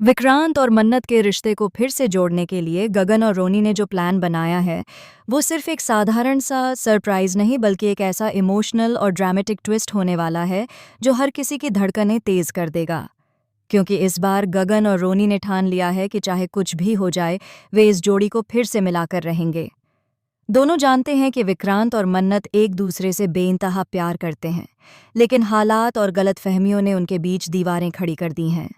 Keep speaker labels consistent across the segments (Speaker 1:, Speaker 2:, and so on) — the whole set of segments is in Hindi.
Speaker 1: विक्रांत और मन्नत के रिश्ते को फिर से जोड़ने के लिए गगन और रोनी ने जो प्लान बनाया है वो सिर्फ एक साधारण सा सरप्राइज नहीं बल्कि एक ऐसा इमोशनल और ड्रामेटिक ट्विस्ट होने वाला है जो हर किसी की धड़कनें तेज कर देगा। क्योंकि इस बार गगन और रोनी ने ठान लिया है कि चाहे कुछ भी हो जाए वे इस जोड़ी को फिर से मिलाकर रहेंगे। दोनों जानते हैं कि विक्रांत और मन्नत एक दूसरे से बेइंतहा प्यार करते हैं, लेकिन हालात और गलतफहमियों ने उनके बीच दीवारें खड़ी कर दी हैं।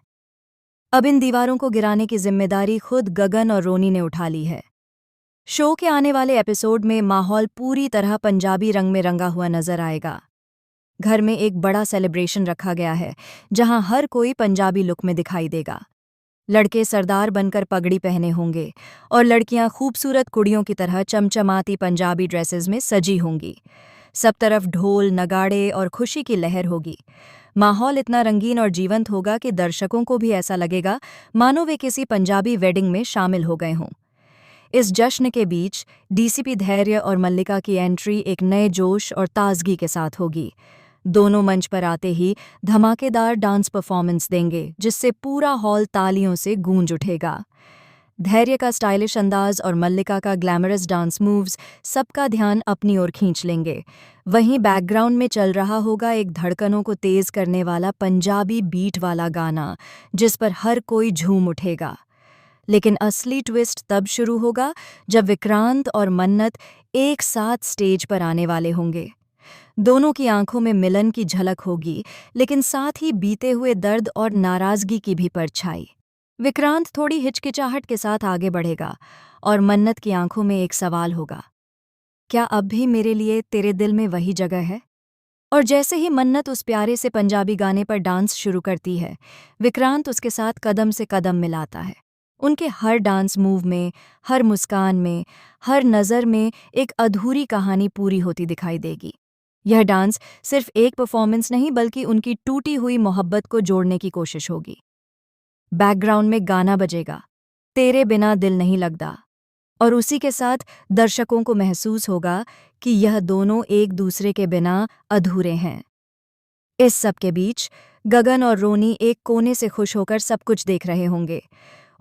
Speaker 1: अब इन दीवारों को गिराने की जिम्मेदारी खुद गगन और रोनी ने उठा ली है। शो के आने वाले एपिसोड में माहौल पूरी तरह पंजाबी रंग में रंगा हुआ नजर आएगा। घर में एक बड़ा सेलिब्रेशन रखा गया है, जहां हर कोई पंजाबी लुक में दिखाई देगा। लड़के सरदार बनकर पगड़ी पहने होंगे और लड़कियां खूबसूरत कुड़ियों की तरह चमचमाती पंजाबी ड्रेसेस में सजी होंगी। सब तरफ ढोल, नगाड़े और खुशी की लहर होगी। माहौल इतना रंगीन और जीवंत होगा कि दर्शकों को भी ऐसा लगेगा मानो वे किसी पंजाबी वेडिंग में शामिल हो गए हों। इस जश्न के बीच डीसीपी धैर्य और मल्लिका की एंट्री एक नए जोश और ताजगी के साथ होगी। दोनों मंच पर आते ही धमाकेदार डांस परफॉर्मेंस देंगे, जिससे पूरा हॉल तालियों से गूंज उठेगा। धैर्य का स्टाइलिश अंदाज और मल्लिका का ग्लैमरस डांस मूव्स सबका ध्यान अपनी ओर खींच लेंगे। वहीं बैकग्राउंड में चल रहा होगा एक धड़कनों को तेज करने वाला पंजाबी बीट वाला गाना, जिस पर हर कोई झूम उठेगा। लेकिन असली ट्विस्ट तब शुरू होगा जब विक्रांत और मन्नत एक साथ स्टेज पर आने वाले होंगे। दोनों की आंखों में मिलन की झलक होगी, लेकिन साथ ही बीते हुए दर्द और नाराजगी की भी परछाई। विक्रांत थोड़ी हिचकिचाहट के साथ आगे बढ़ेगा और मन्नत की आंखों में एक सवाल होगा, क्या अब भी मेरे लिए तेरे दिल में वही जगह है? और जैसे ही मन्नत उस प्यारे से पंजाबी गाने पर डांस शुरू करती है, विक्रांत उसके साथ कदम से कदम मिलाता है। उनके हर डांस मूव में, हर मुस्कान में, हर नज़र में एक अधूरी कहानी पूरी होती दिखाई देगी। यह डांस सिर्फ एक परफॉर्मेंस नहीं बल्कि उनकी टूटी हुई मोहब्बत को जोड़ने की कोशिश होगी। बैकग्राउंड में गाना बजेगा, तेरे बिना दिल नहीं लगता, और उसी के साथ दर्शकों को महसूस होगा कि यह दोनों एक दूसरे के बिना अधूरे हैं। इस सब के बीच गगन और रोनी एक कोने से खुश होकर सब कुछ देख रहे होंगे।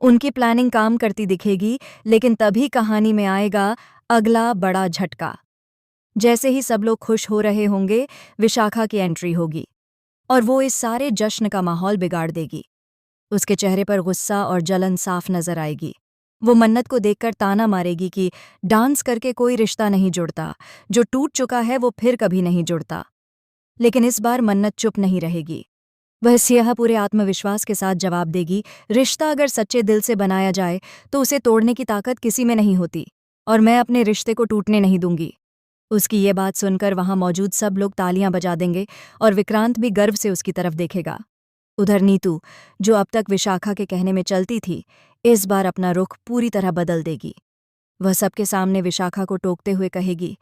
Speaker 1: उनकी प्लानिंग काम करती दिखेगी, लेकिन तभी कहानी में आएगा अगला बड़ा झटका। जैसे ही सब लोग खुश हो रहे होंगे, विशाखा की एंट्री होगी और वो इस सारे जश्न का माहौल बिगाड़ देगी। उसके चेहरे पर गुस्सा और जलन साफ नजर आएगी। वो मन्नत को देखकर ताना मारेगी कि डांस करके कोई रिश्ता नहीं जुड़ता, जो टूट चुका है वो फिर कभी नहीं जुड़ता। लेकिन इस बार मन्नत चुप नहीं रहेगी। वह सियाह पूरे आत्मविश्वास के साथ जवाब देगी, रिश्ता अगर सच्चे दिल से बनाया जाए तो उसे तोड़ने की ताकत किसी में नहीं होती, और मैं अपने रिश्ते को टूटने नहीं दूंगी। उसकी ये बात सुनकर वहां मौजूद सब लोग तालियां बजा देंगे और विक्रांत भी गर्व से उसकी तरफ देखेगा। उधर नीतू, जो अब तक विशाखा के कहने में चलती थी, इस बार अपना रुख पूरी तरह बदल देगी। वह सबके सामने विशाखा को टोकते हुए कहेगी,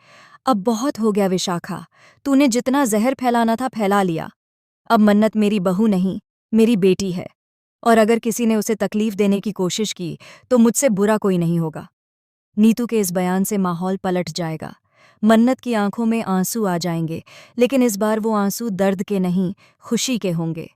Speaker 1: अब बहुत हो गया विशाखा, तूने जितना जहर फैलाना था फैला लिया। अब मन्नत मेरी बहू नहीं, मेरी बेटी है, और अगर किसी ने उसे तकलीफ देने की कोशिश की तो मुझसे बुरा कोई नहीं होगा। नीतू के इस बयान से माहौल पलट जाएगा। मन्नत की आंखों में आंसू आ जाएंगे, लेकिन इस बार वो आंसू दर्द के नहीं, खुशी के होंगे।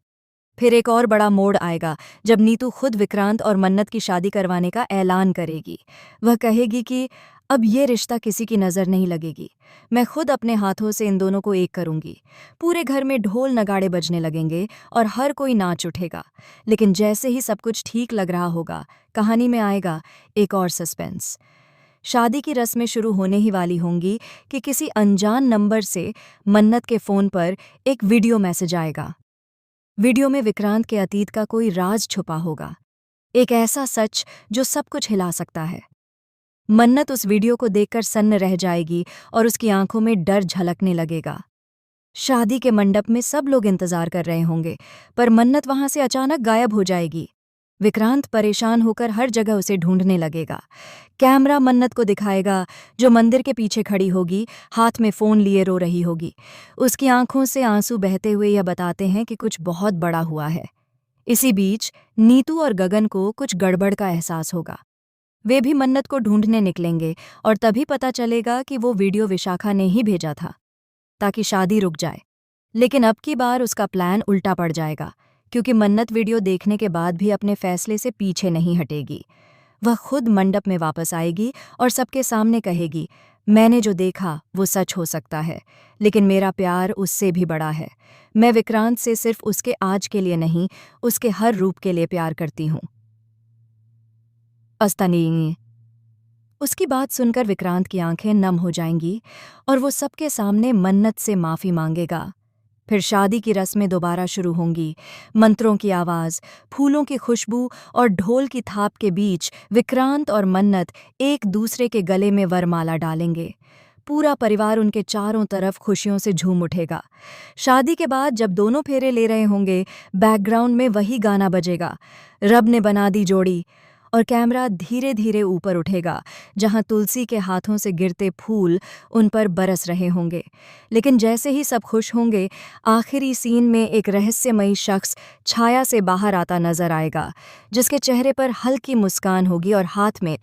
Speaker 1: फिर एक और बड़ा मोड़ आएगा जब नीतू खुद विक्रांत और मन्नत की शादी करवाने का ऐलान करेगी। वह कहेगी कि अब ये रिश्ता किसी की नज़र नहीं लगेगी, मैं खुद अपने हाथों से इन दोनों को एक करूंगी। पूरे घर में ढोल नगाड़े बजने लगेंगे और हर कोई नाच उठेगा। लेकिन जैसे ही सब कुछ ठीक लग रहा होगा, कहानी में आएगा एक और सस्पेंस। शादी की रस्में शुरू होने ही वाली होंगी कि किसी अनजान नंबर से मन्नत के फ़ोन पर एक वीडियो मैसेज आएगा। वीडियो में विक्रांत के अतीत का कोई राज छुपा होगा, एक ऐसा सच जो सब कुछ हिला सकता है। मन्नत उस वीडियो को देखकर सन्न रह जाएगी और उसकी आंखों में डर झलकने लगेगा। शादी के मंडप में सब लोग इंतजार कर रहे होंगे, पर मन्नत वहां से अचानक गायब हो जाएगी। विक्रांत परेशान होकर हर जगह उसे ढूंढने लगेगा। कैमरा मन्नत को दिखाएगा, जो मंदिर के पीछे खड़ी होगी, हाथ में फ़ोन लिए रो रही होगी। उसकी आंखों से आंसू बहते हुए यह बताते हैं कि कुछ बहुत बड़ा हुआ है। इसी बीच नीतू और गगन को कुछ गड़बड़ का एहसास होगा। वे भी मन्नत को ढूंढने निकलेंगे और तभी पता चलेगा कि वो वीडियो विशाखा ने ही भेजा था, ताकि शादी रुक जाए। लेकिन अब की बार उसका प्लान उल्टा पड़ जाएगा, क्योंकि मन्नत वीडियो देखने के बाद भी अपने फैसले से पीछे नहीं हटेगी। वह खुद मंडप में वापस आएगी और सबके सामने कहेगी, मैंने जो देखा वो सच हो सकता है, लेकिन मेरा प्यार उससे भी बड़ा है। मैं विक्रांत से सिर्फ उसके आज के लिए नहीं, उसके हर रूप के लिए प्यार करती हूँ। अस्तानी। उसकी बात सुनकर विक्रांत की आंखें नम हो जाएंगी और वो सबके सामने मन्नत से माफ़ी मांगेगा। फिर शादी की रस्में दोबारा शुरू होंगी। मंत्रों की आवाज़, फूलों की खुशबू और ढोल की थाप के बीच विक्रांत और मन्नत एक दूसरे के गले में वरमाला डालेंगे। पूरा परिवार उनके चारों तरफ खुशियों से झूम उठेगा। शादी के बाद जब दोनों फेरे ले रहे होंगे, बैकग्राउंड में वही गाना बजेगा, रब ने बना दी जोड़ी, और कैमरा धीरे धीरे ऊपर उठेगा जहां तुलसी के हाथों से गिरते फूल उन पर बरस रहे होंगे। लेकिन जैसे ही सब खुश होंगे, आखिरी सीन में एक रहस्यमयी शख्स छाया से बाहर आता नजर आएगा, जिसके चेहरे पर हल्की मुस्कान होगी और हाथ में